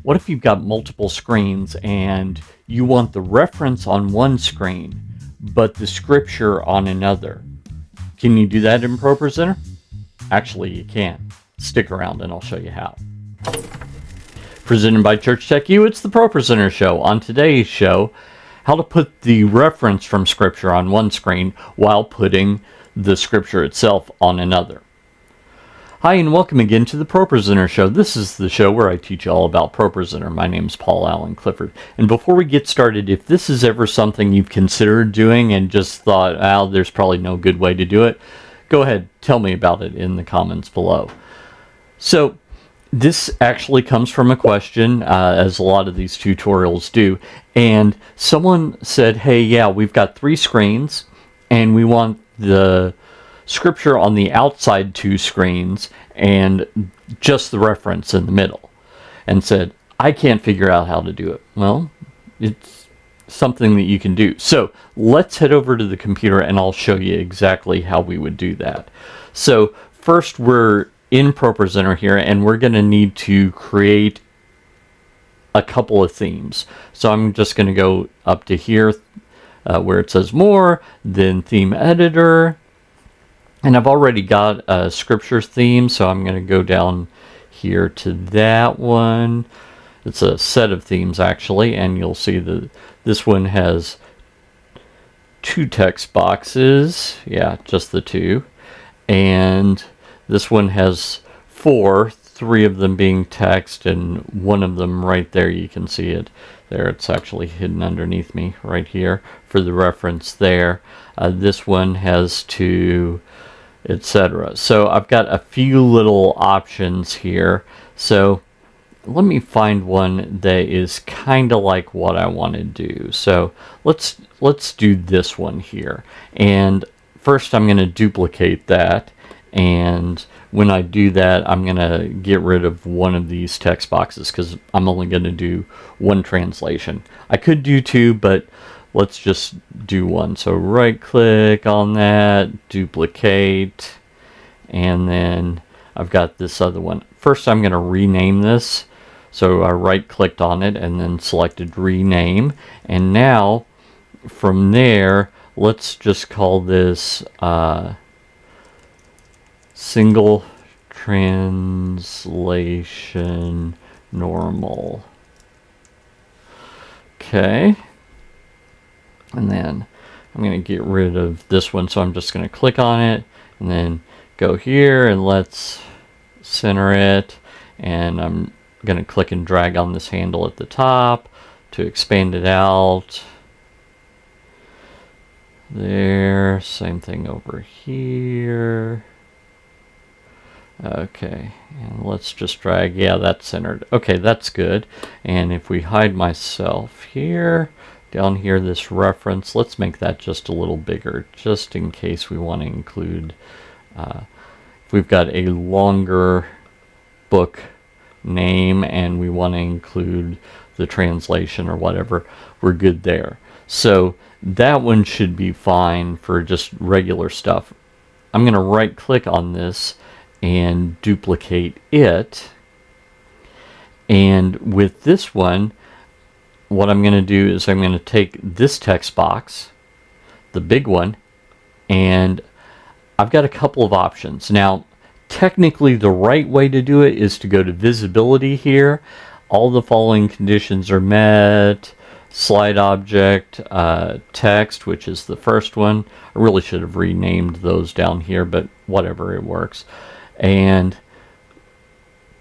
What if you've got multiple screens and you want the reference on one screen, but the scripture on another? Can you do that in ProPresenter? Actually, you can. Stick around and I'll show you how. Presented by Church Tech U, it's the ProPresenter Show. On today's show, how to put the reference from scripture on one screen while putting the scripture itself on another. Hi, and welcome again to the ProPresenter Show. This is the show where I teach you all about ProPresenter. My name's Paul Allen Clifford. And before we get started, if this is ever something you've considered doing and just thought, there's probably no good way to do it, go ahead, tell me about it in the comments below. So, this actually comes from a question, as a lot of these tutorials do. And someone said, hey, yeah, we've got 3 screens, and we want the scripture on the outside 2 screens and just the reference in the middle, and said, I can't figure out how to do it. Well, it's something that you can do. So let's head over to the computer and I'll show you exactly how we would do that. So first, we're in ProPresenter here, and we're going to need to create a couple of themes. So I'm just going to go up to here where it says more, then theme editor. And I've already got a scripture theme, so I'm going to go down here to that one. It's a set of themes, actually, and you'll see that this one has 2 text boxes. Yeah, just the 2. And this one has 4, 3 of them being text, and one of them right there, you can see it. There, it's actually hidden underneath me right here for the reference there. This one has 2, etc. So I've got a few little options here. So let me find one that is kind of like what I want to do. So let's do this one here. And first I'm going to duplicate that. And when I do that, I'm going to get rid of one of these text boxes because I'm only going to do one translation. I could do 2, but let's just do 1. So right click on that, duplicate, and then I've got this other one. First I'm going to rename this. So I right clicked on it and then selected rename. And now from there, let's just call this single translation normal. Okay. And then I'm going to get rid of this one, so I'm just going to click on it and then go here and let's center it, and I'm going to click and drag on this handle at the top to expand it out. There, same thing over here. Okay, and let's just drag, yeah, that's centered. Okay, that's good. And if we hide myself here, down here, this reference, let's make that just a little bigger, just in case we want to include, if we've got a longer book name and we want to include the translation or whatever, we're good there. So that one should be fine for just regular stuff. I'm going to right click on this and duplicate it. And with this one, what I'm going to do is I'm going to take this text box, the big one, and I've got a couple of options. Now, technically the right way to do it is to go to visibility here. All the following conditions are met. Slide object, text, which is the first one. I really should have renamed those down here, but whatever, it works. And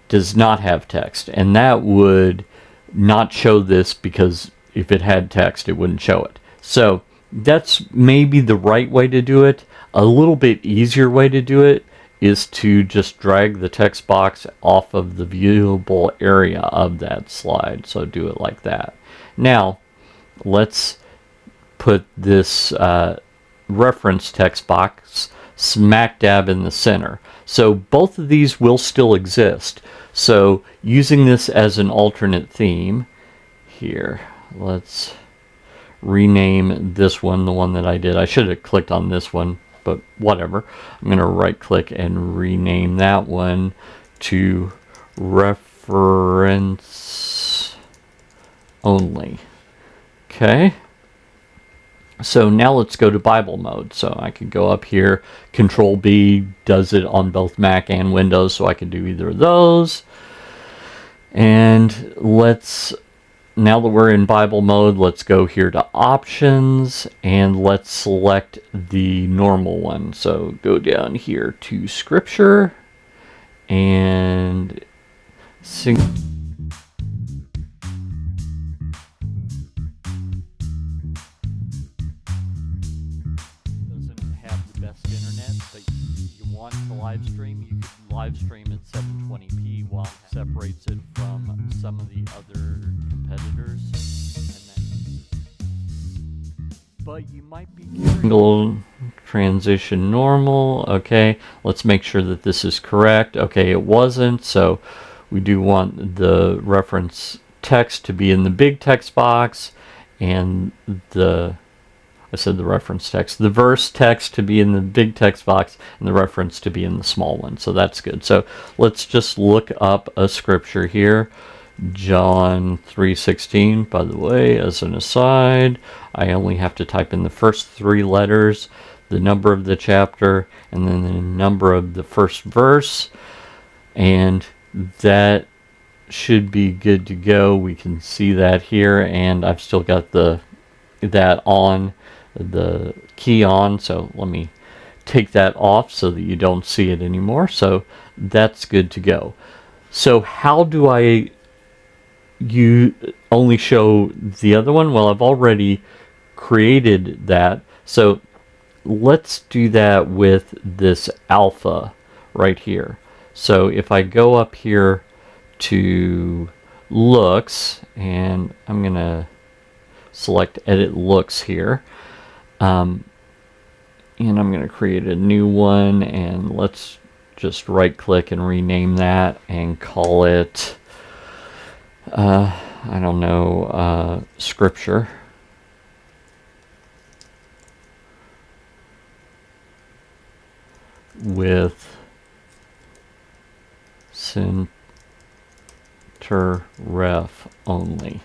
does not have text. And that would not show this, because if it had text it wouldn't show it. So that's maybe the right way to do it. A little bit easier way to do it is to just drag the text box off of the viewable area of that slide. So do it like that. Now let's put this reference text box smack dab in the center. So both of these will still exist. So using this as an alternate theme here, let's rename this one, the one that I did. I should have clicked on this one, but whatever. I'm going to right click and rename that one to reference only. Okay. So now let's go to Bible mode. So I can go up here, Control B does it on both Mac and Windows, so I can do either of those. And now that we're in Bible mode, let's go here to Options, and let's select the normal one. So go down here to Scripture, and doesn't have the best internet, but you want to live stream, you can live stream at 720p while it separates it from some of the other competitors. But you might be single transition normal. Okay, let's make sure that this is correct. Okay, it wasn't, so we do want the reference text to be in the big text box, and the reference text, the verse text to be in the big text box, and the reference to be in the small one. So that's good. So let's just look up a scripture here. John 3:16, by the way, as an aside, I only have to type in the first 3 letters, the number of the chapter, and then the number of the first verse, and that should be good to go. We can see that here, and I've still got that on, the key on, so let me take that off so that you don't see it anymore. So that's good to go. So how do you only show the other one? Well, I've already created that, so let's do that with this alpha right here. So if I go up here to looks, and I'm gonna select edit looks here, and I'm gonna create a new one, and let's just right click and rename that and call it I don't know, scripture. With center ref only.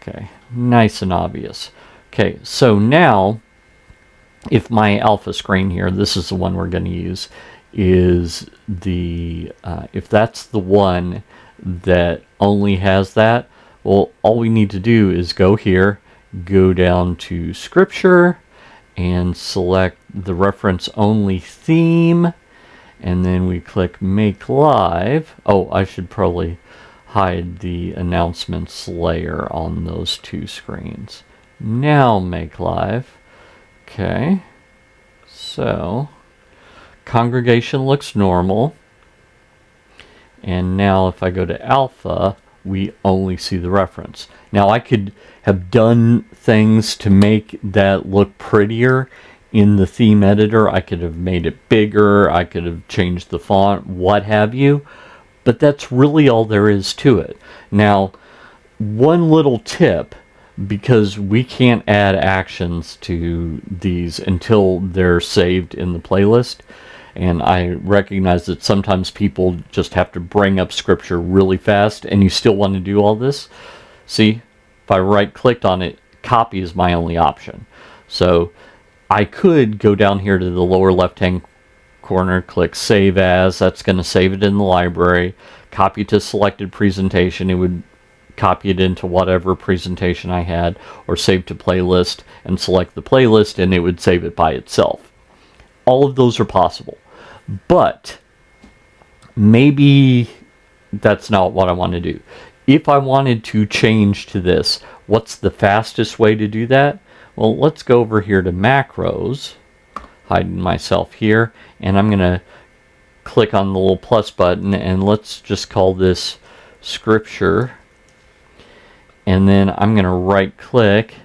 Okay, nice and obvious. Okay, so now if my alpha screen here, this is the one we're going to use, is the if that's the one that only has that, well, all we need to do is go here, go down to Scripture, and select the reference only theme, and then we click Make Live. Oh, I should probably hide the announcements layer on those 2 screens. Now Make Live. Okay, so congregation looks normal. And now if I go to alpha, we only see the reference. Now I could have done things to make that look prettier in the theme editor. I could have made it bigger, I could have changed the font, what have you. But that's really all there is to it. Now, one little tip, because we can't add actions to these until they're saved in the playlist, and I recognize that sometimes people just have to bring up scripture really fast, and you still want to do all this. See, if I right clicked on it, copy is my only option. So I could go down here to the lower left hand corner, click save as, that's going to save it in the library, copy to selected presentation, it would copy it into whatever presentation I had, or save to playlist and select the playlist, and it would save it by itself. All of those are possible, but maybe that's not what I want to do. If I wanted to change to this, what's the fastest way to do that? Well, let's go over here to macros, hiding myself here, and I'm going to click on the little plus button, and let's just call this scripture, and then I'm going to right click,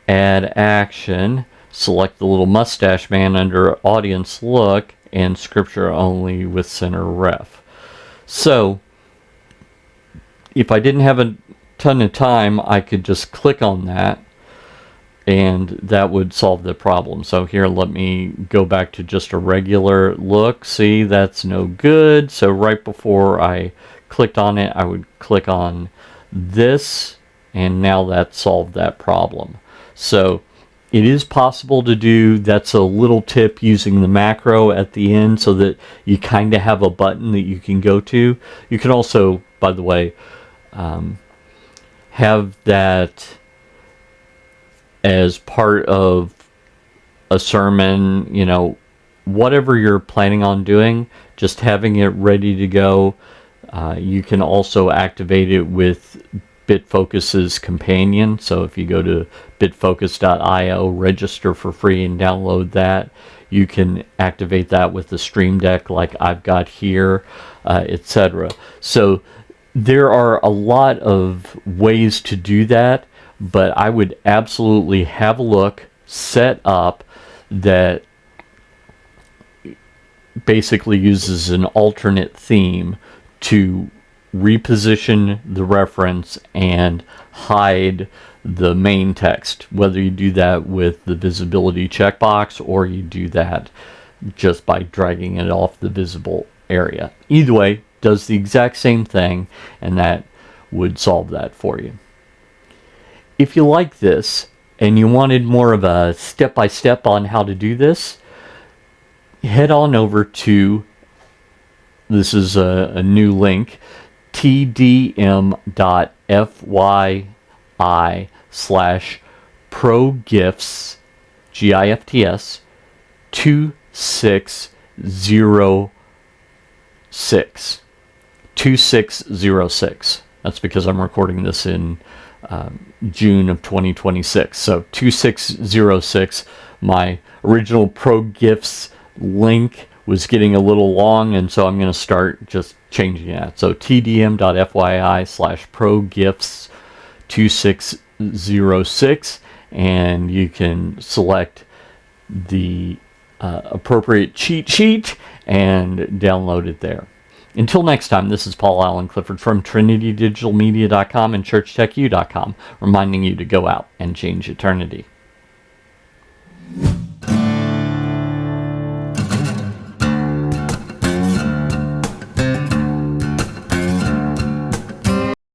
add action, select the little mustache man under audience look, and scripture only with center ref. So if I didn't have a ton of time, I could just click on that, and that would solve the problem. So here, let me go back to just a regular look. See, that's no good. So right before I clicked on it, I would click on this and now that solved that problem. So it is possible to do. That's a little tip, using the macro at the end so that you kind of have a button that you can go to. You can also, by the way, have that as part of a sermon, whatever you're planning on doing, just having it ready to go. You can also activate it with BitFocus's companion. So if you go to bitfocus.io, register for free and download that, you can activate that with the Stream Deck like I've got here, etc. So there are a lot of ways to do that, but I would absolutely have a look, set up that basically uses an alternate theme to reposition the reference and hide the main text, whether you do that with the visibility checkbox or you do that just by dragging it off the visible area. Either way, does the exact same thing, and that would solve that for you. If you like this and you wanted more of a step-by-step on how to do this, head on over to, this is a new link, tdm.fyi/progifts, GIFTS 2606. That's because I'm recording this in June of 2026. So 2606, my original ProGifts link was getting a little long, and so I'm going to start just changing that. So tdm.fyi/progifts 2606, and you can select the appropriate cheat sheet and download it there. Until next time, this is Paul Allen Clifford from TrinityDigitalMedia.com and ChurchTechU.com, reminding you to go out and change eternity.